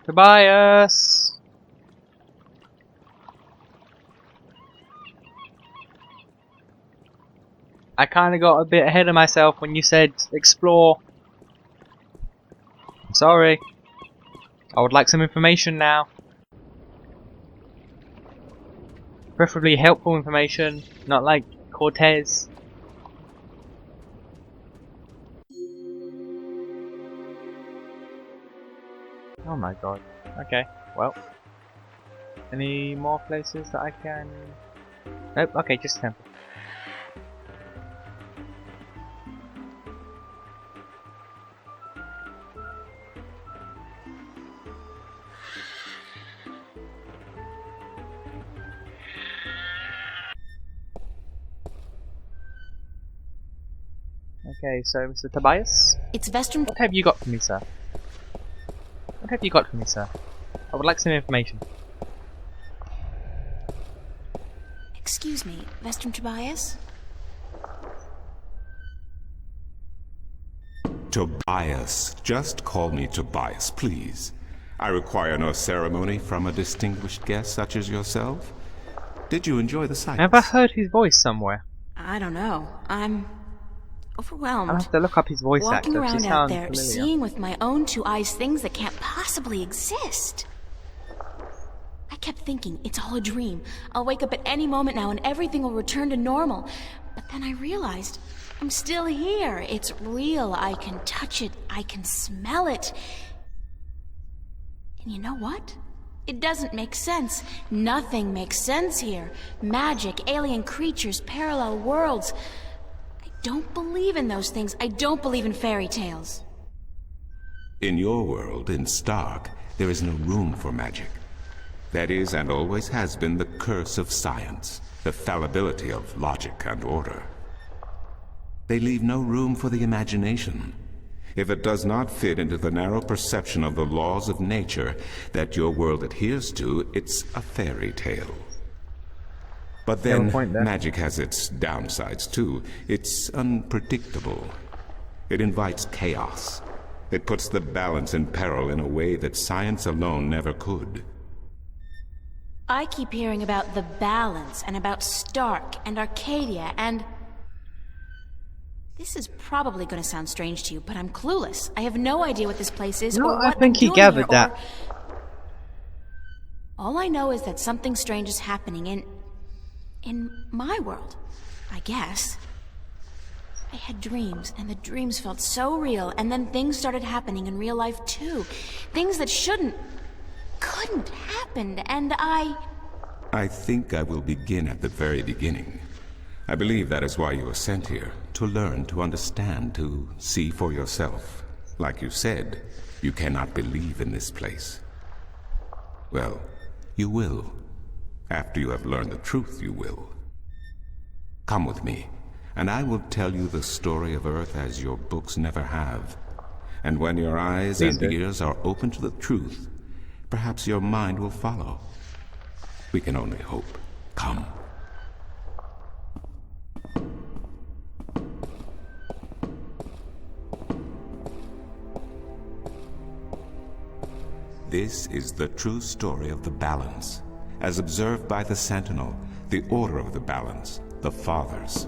Tobias! I kinda got a bit ahead of myself when you said explore. I'm sorry. I would like some information now. Preferably helpful information, not like Cortez. Oh my god. Okay, well. Any more places that I can... Nope, okay, just a temple. Okay, so Mr. Tobias? It's Vestrum. What have you got for me, sir? What have you got for me, sir? I would like some information. Excuse me, Vestrum Tobias? Tobias. Just call me Tobias, please. I require no ceremony from a distinguished guest such as yourself. Did you enjoy the sights? Have I heard his voice somewhere? I don't know. I'm overwhelmed. I'll have to look up his voice Walking actor. She around out sounds there, familiar. seeing with my own two eyes things that can't possibly exist. I kept thinking, it's all a dream. I'll wake up at any moment now and everything will return to normal. But then I realized, I'm still here. It's real. I can touch it. I can smell it. And you know what? It doesn't make sense. Nothing makes sense here. Magic, alien creatures, parallel worlds. I don't believe in those things. I don't believe in fairy tales. In your world, in Stark, there is no room for magic. That is, and always has been, the curse of science, the fallibility of logic and order. They leave no room for the imagination. If it does not fit into the narrow perception of the laws of nature that your world adheres to, it's a fairy tale. But then, magic has its downsides too. It's unpredictable. It invites chaos. It puts the balance in peril in a way that science alone never could. I keep hearing about the balance, and about Stark, and Arcadia, and... This is probably going to sound strange to you, but I'm clueless. I have no idea what this place is, No, or what I think I'm he doing gathered here, that. or... All I know is that something strange is happening in my world, I guess. I had dreams, and the dreams felt so real, and then things started happening in real life too. Things that couldn't happen, and I think I will begin at the very beginning. I believe that is why you were sent here, to learn, to understand, to see for yourself. Like you said, you cannot believe in this place. Well, you will. After you have learned the truth, you will. Come with me, and I will tell you the story of Earth as your books never have. And when your eyes and ears are open to the truth, perhaps your mind will follow. We can only hope. Come. This is the true story of the balance, as observed by the Sentinel, the Order of the Balance, the Fathers.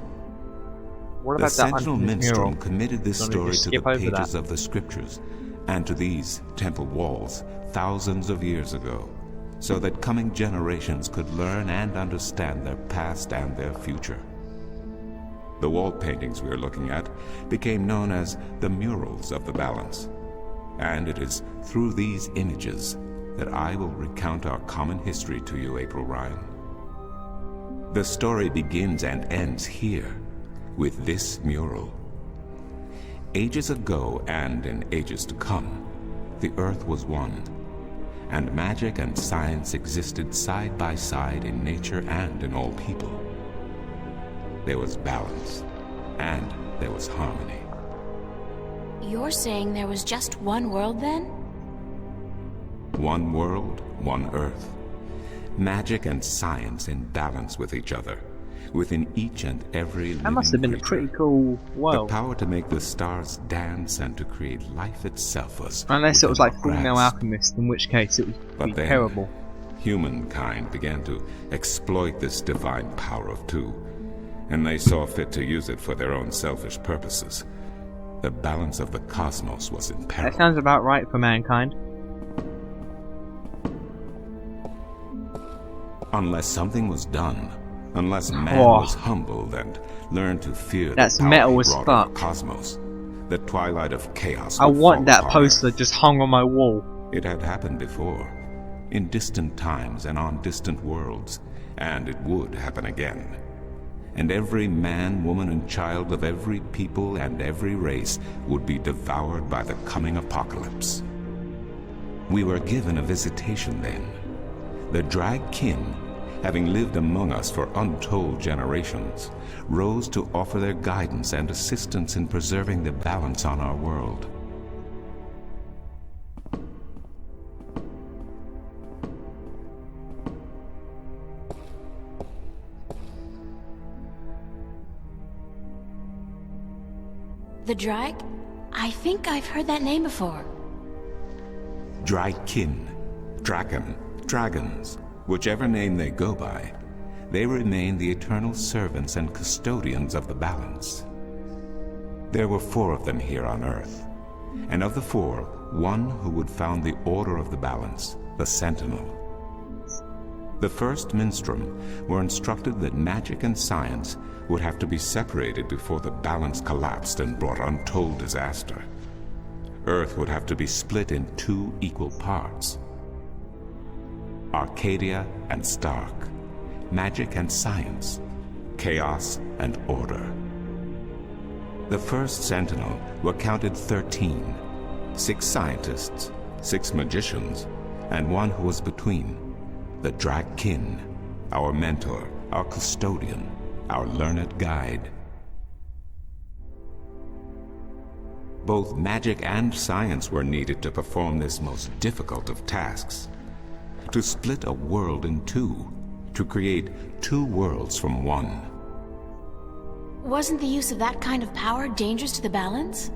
What The about that Sentinel Minstrel committed this Don't we story just to the skip over pages that? of the scriptures and to these temple walls thousands of years ago, so that coming generations could learn and understand their past and their future. The wall paintings we are looking at became known as the murals of the balance, and it is through these images that I will recount our common history to you, April Ryan. The story begins and ends here, with this mural. Ages ago, and in ages to come, the Earth was one, and magic and science existed side by side in nature and in all people. There was balance, and there was harmony. You're saying there was just one world then? One world, one Earth. Magic and science in balance with each other, within each and every That must have living been a creature. pretty cool The world. power to make the stars dance and to create life itself was Unless it was within like our Fullmetal grasp. Alchemist, in which case it would be But then, terrible. humankind began to exploit this divine power of two, and they saw fit to use it for their own selfish purposes. The balance of the cosmos was in peril. That sounds about right for mankind. Unless something was done, unless man Oh. was humbled and learned to fear That's the power metal he as brought fuck. on the cosmos, the twilight of chaos I would want fall that upon poster Earth. just hung on my wall. It had happened before, in distant times and on distant worlds, and it would happen again. And every man, woman, and child of every people and every race would be devoured by the coming apocalypse. We were given a visitation then. The Drag Kin, having lived among us for untold generations, rose to offer their guidance and assistance in preserving the balance on our world. The Drag? I think I've heard that name before. Drykin, Draken, Dragons, whichever name they go by, they remain the eternal servants and custodians of the balance. There were 4 of them here on Earth, and of the 4, one who would found the order of the balance, the Sentinel. The first Minstrum were instructed that magic and science would have to be separated before the balance collapsed and brought untold disaster. Earth would have to be split in 2 equal parts. Arcadia and Stark, magic and science, chaos and order. The first Sentinel were counted 13, 6 scientists, 6 magicians, and one who was between, the Drag Kin, our mentor, our custodian, our learned guide. Both magic and science were needed to perform this most difficult of tasks. To split a world in 2, to create 2 worlds from one. Wasn't the use of that kind of power dangerous to the balance?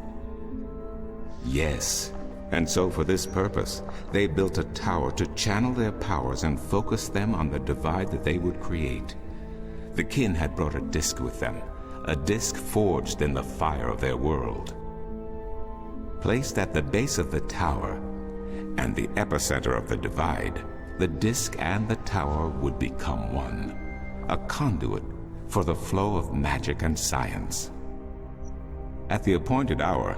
Yes, and so for this purpose, they built a tower to channel their powers and focus them on the divide that they would create. The Kin had brought a disc with them, a disc forged in the fire of their world. Placed at the base of the tower and the epicenter of the divide, the disc and the tower would become one, a conduit for the flow of magic and science. At the appointed hour,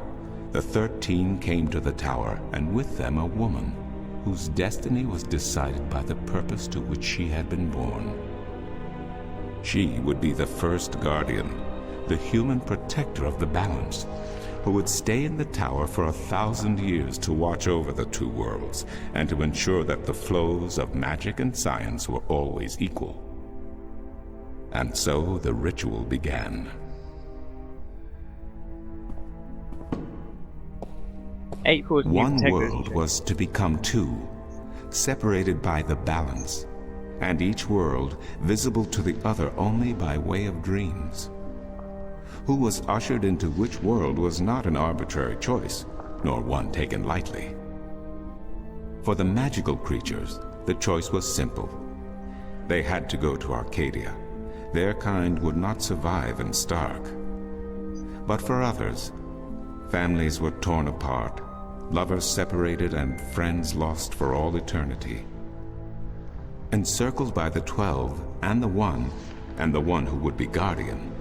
the 13 came to the tower, and with them a woman whose destiny was decided by the purpose to which she had been born. She would be the first guardian, the human protector of the balance, who would stay in the tower for 1,000 years to watch over the 2 worlds and to ensure that the flows of magic and science were always equal. And so the ritual began. 8 One world was to become 2, separated by the balance, and each world visible to the other only by way of dreams. Who was ushered into which world was not an arbitrary choice, nor one taken lightly. For the magical creatures, the choice was simple. They had to go to Arcadia. Their kind would not survive in Stark. But for others, families were torn apart, lovers separated, and friends lost for all eternity. Encircled by the 12 and the one who would be guardian,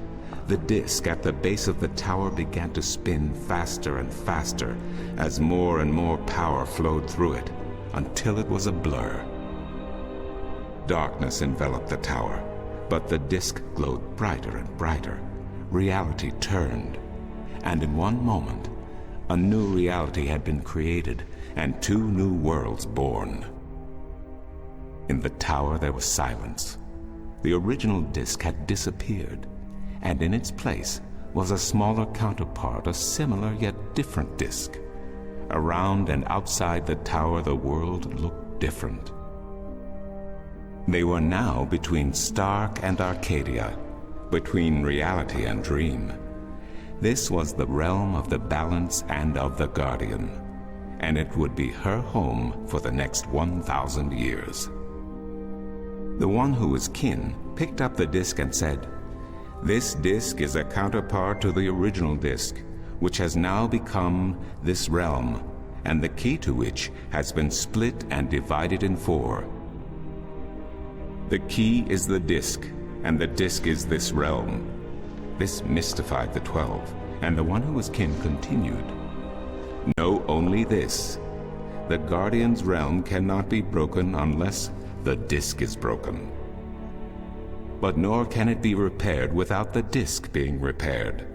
the disc at the base of the tower began to spin faster and faster as more and more power flowed through it, until it was a blur. Darkness enveloped the tower, but the disc glowed brighter and brighter. Reality turned, and in one moment, a new reality had been created and 2 new worlds born. In the tower there was silence. The original disc had disappeared, and in its place was a smaller counterpart, a similar yet different disc. Around and outside the tower the world looked different. They were now between Stark and Arcadia, between reality and dream. This was the realm of the balance and of the Guardian, and it would be her home for the next 1,000 years. The one who was kin picked up the disc and said, "This disc is a counterpart to the original disc, which has now become this realm, and the key to which has been split and divided in 4. The key is the disc, and the disc is this realm." This mystified the 12, and the one who was kin continued, "Know only this: the Guardian's realm cannot be broken unless the disc is broken. But nor can it be repaired without the disc being repaired.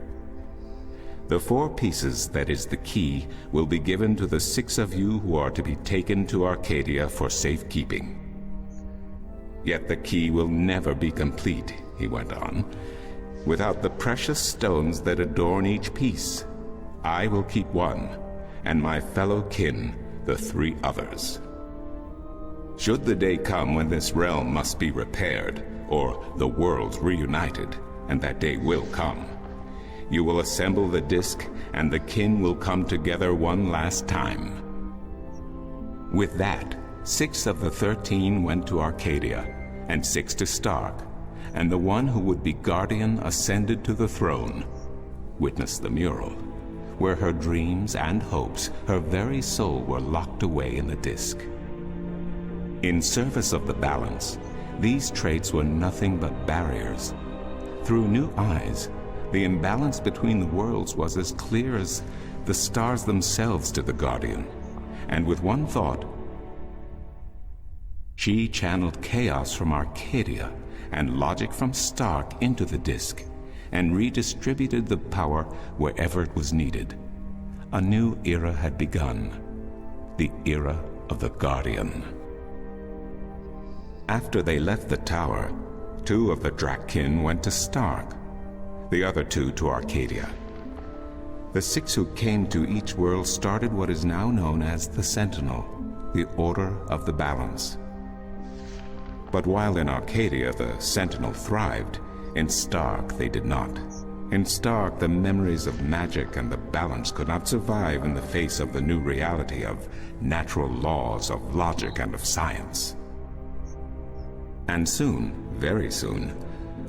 The 4 pieces that is the key will be given to the 6 of you who are to be taken to Arcadia for safekeeping. Yet the key will never be complete," he went on, "without the precious stones that adorn each piece. I will keep 1, and my fellow kin the 3 others. Should the day come when this realm must be repaired, or the worlds reunited, and that day will come, you will assemble the disc, and the kin will come together one last time." With that, 6 of the 13 went to Arcadia, and 6 to Stark, and the one who would be Guardian ascended to the throne. Witness the mural, where her dreams and hopes, her very soul, were locked away in the disc. In service of the balance, these traits were nothing but barriers. Through new eyes, the imbalance between the worlds was as clear as the stars themselves to the Guardian, and with one thought, she channeled chaos from Arcadia and logic from Stark into the disc, and redistributed the power wherever it was needed. A new era had begun, the era of the Guardian. After they left the tower, 2 of the Drakkin went to Stark, the other 2 to Arcadia. The 6 who came to each world started what is now known as the Sentinel, the Order of the Balance. But while in Arcadia the Sentinel thrived, in Stark they did not. In Stark, the memories of magic and the balance could not survive in the face of the new reality of natural laws, of logic, and of science. And soon, very soon,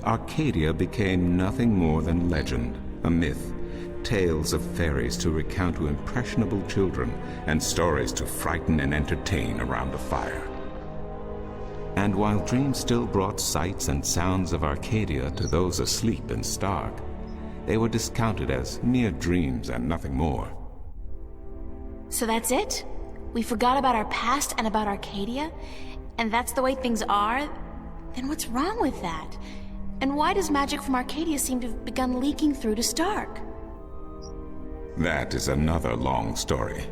Arcadia became nothing more than legend, a myth, tales of fairies to recount to impressionable children, and stories to frighten and entertain around a fire. And while dreams still brought sights and sounds of Arcadia to those asleep in Stark, they were discounted as mere dreams and nothing more. So that's it? We forgot about our past and about Arcadia? And that's the way things are? Then what's wrong with that? And why does magic from Arcadia seem to have begun leaking through to Stark? That is another long story.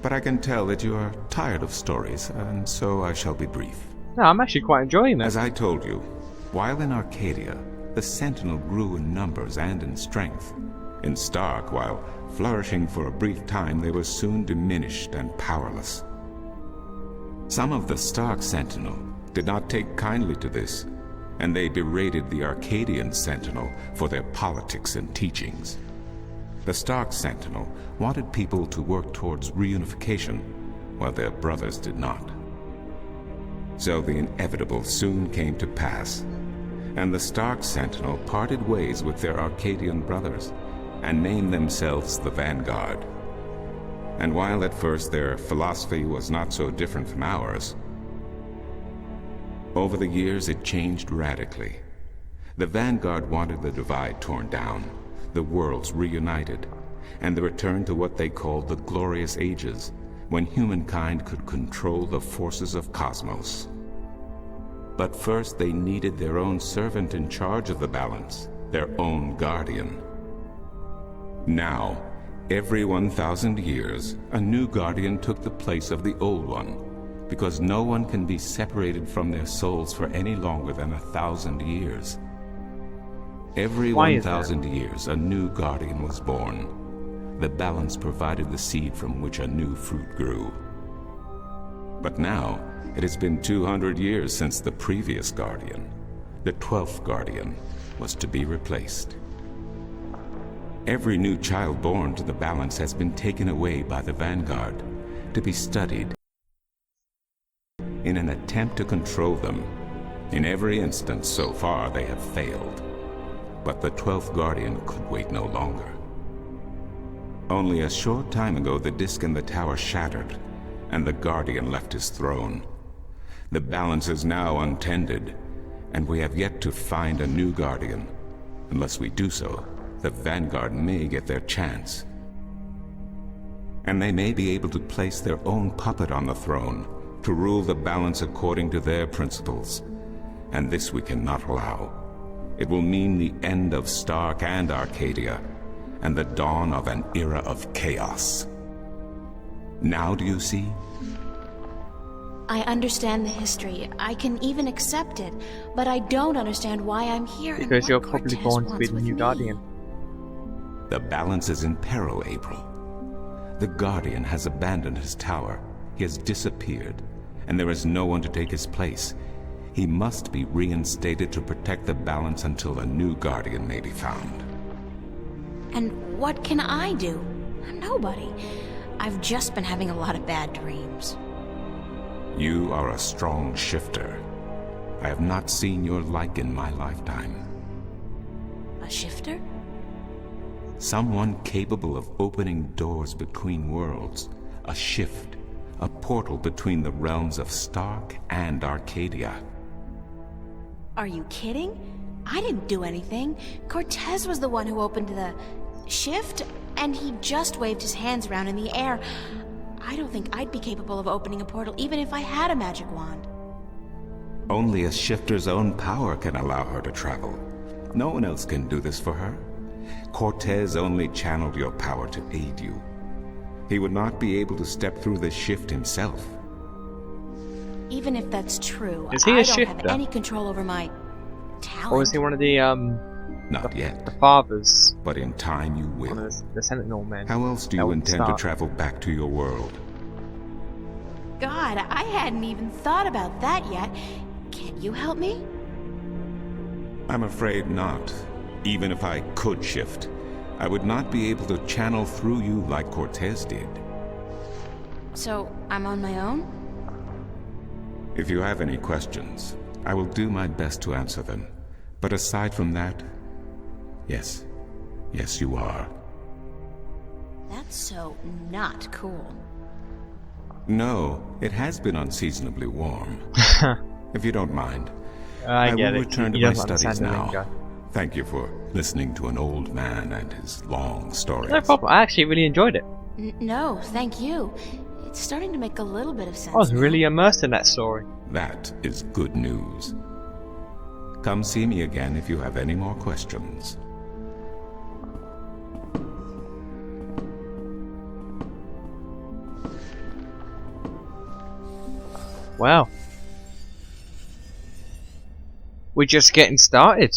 But I can tell that you are tired of stories, and so I shall be brief. No, I'm actually quite enjoying this. As I told you, while in Arcadia, the Sentinel grew in numbers and in strength. In Stark, while flourishing for a brief time, they were soon diminished and powerless. Some of the Stark Sentinel did not take kindly to this, and they berated the Arcadian Sentinel for their politics and teachings. The Stark Sentinel wanted people to work towards reunification, while their brothers did not. So the inevitable soon came to pass, and the Stark Sentinel parted ways with their Arcadian brothers, and named themselves the Vanguard. And while at first their philosophy was not so different from ours, over the years it changed radically. The Vanguard wanted the divide torn down, the worlds reunited, and the return to what they called the Glorious Ages, when humankind could control the forces of cosmos. But first they needed their own servant in charge of the balance, their own guardian. Now, every 1,000 years, a new guardian took the place of the old one, because no one can be separated from their souls for any longer than 1,000 years. Every 1,000 years, a new guardian was born. The balance provided the seed from which a new fruit grew. But now, it has been 200 years since the previous guardian, the 12th guardian, was to be replaced. Every new child born to the balance has been taken away by the Vanguard to be studied in an attempt to control them. In every instance so far they have failed, but the 12th Guardian could wait no longer. Only a short time ago the disk in the tower shattered, and the Guardian left his throne. The balance is now untended, and we have yet to find a new Guardian. Unless we do so, the Vanguard may get their chance. And they may be able to place their own puppet on the throne, to rule the balance according to their principles. And this we cannot allow. It will mean the end of Stark and Arcadia, and the dawn of an era of chaos. Now do you see? I understand the history. I can even accept it, but I don't understand why I'm here. and Because what you're probably Cortez born to be wants the with new me. Guardian. The balance is in peril, April. The Guardian has abandoned his tower. He has disappeared, and there is no one to take his place. He must be reinstated to protect the balance until a new Guardian may be found. And what can I do? I'm nobody. I've just been having a lot of bad dreams. You are a strong shifter. I have not seen your like in my lifetime. A shifter? Someone capable of opening doors between worlds. A shift. A portal between the realms of Stark and Arcadia. Are you kidding? I didn't do anything. Cortez was the one who opened the shift, and he just waved his hands around in the air. I don't think I'd be capable of opening a portal even if I had a magic wand. Only a shifter's own power can allow her to travel. No one else can do this for her. Cortez only channeled your power to aid you. He would not be able to step through the shift himself. Even if that's true, Is he a I don't shifter? have any control over my talent. Or is he one of the Not yet, fathers? but in time you One will. of the Sentinel men? How else do That you would intend to start. travel back to your world? God, I hadn't even thought about that yet. Can you help me? I'm afraid not. Even if I could shift, I would not be able to channel through you like Cortez did. So, I'm on my own? If you have any questions, I will do my best to answer them. But aside from that, yes. Yes, you are. That's so not cool. No, it has been unseasonably warm. If you don't mind, I get will it. return to You my don't studies understand the now. lingo. Thank you for listening to an old man and his long stories. No problem. I actually really enjoyed it. No, thank you. It's starting to make a little bit of sense. I was now. really immersed in that story. That is good news. Come see me again if you have any more questions. Wow. We're just getting started.